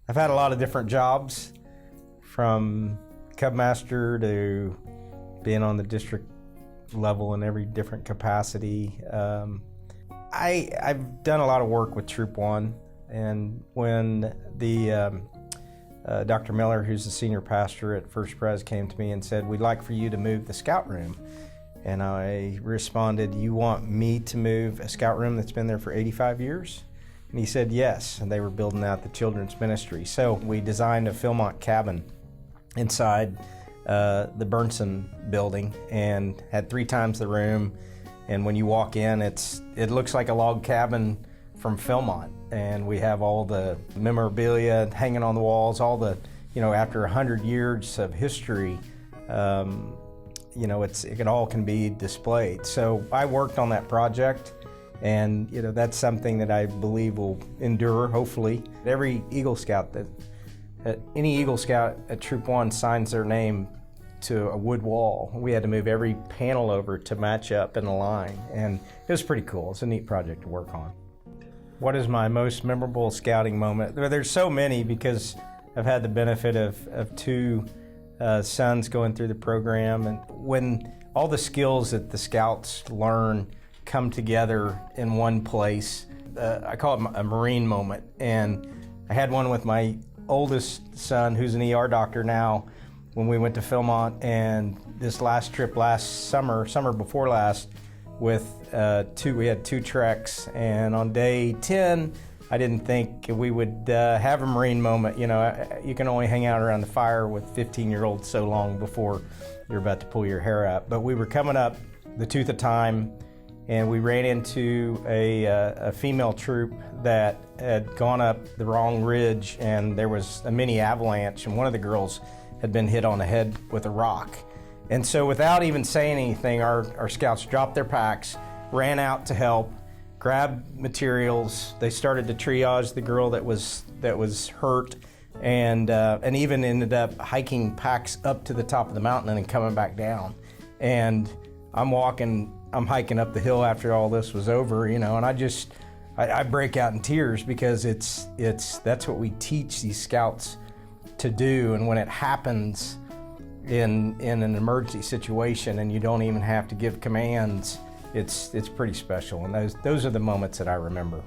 I've had a lot of different jobs, from Cub Master to being on the district level in every different capacity. I've done a lot of work with Troop 1, and when the Dr. Miller, who's the senior pastor at First Pres, came to me and said, "We'd like for you to move the scout room." And I responded, "You want me to move a scout room that's been there for 85 years? And he said yes, and they were building out the children's ministry. So we designed a Philmont cabin inside the Burnson building and had 3 times the room. And when you walk in, it looks like a log cabin from Philmont. And we have all the memorabilia hanging on the walls, all the, after 100 years of history, it all can be displayed. So I worked on that project, and that's something that I believe will endure, hopefully. Every Eagle Scout any Eagle Scout at Troop 1 signs their name to a wood wall. We had to move every panel over to match up in a line, and it was pretty cool. It's a neat project to work on. What is my most memorable scouting moment? There's so many, because I've had the benefit of 2 sons going through the program, and when all the skills that the scouts learn come together in one place, I call it a Marine moment. And I had one with my oldest son, who's an ER doctor now, when we went to Philmont, and this last trip last summer before last, with we had 2 treks, and on day 10, I didn't think we would have a Marine moment. You can only hang out around the fire with 15-year-olds so long before you're about to pull your hair up. But we were coming up the tooth of time, and we ran into a female troop that had gone up the wrong ridge, and there was a mini avalanche, and one of the girls had been hit on the head with a rock. And so without even saying anything, our scouts dropped their packs, ran out to help, grabbed materials. They started to triage the girl that was hurt, and even ended up hiking packs up to the top of the mountain and then coming back down. And I'm hiking up the hill after all this was over, and I break out in tears, because that's what we teach these scouts to do. And when it happens in an emergency situation and you don't even have to give commands, it's pretty special. And those are the moments that I remember.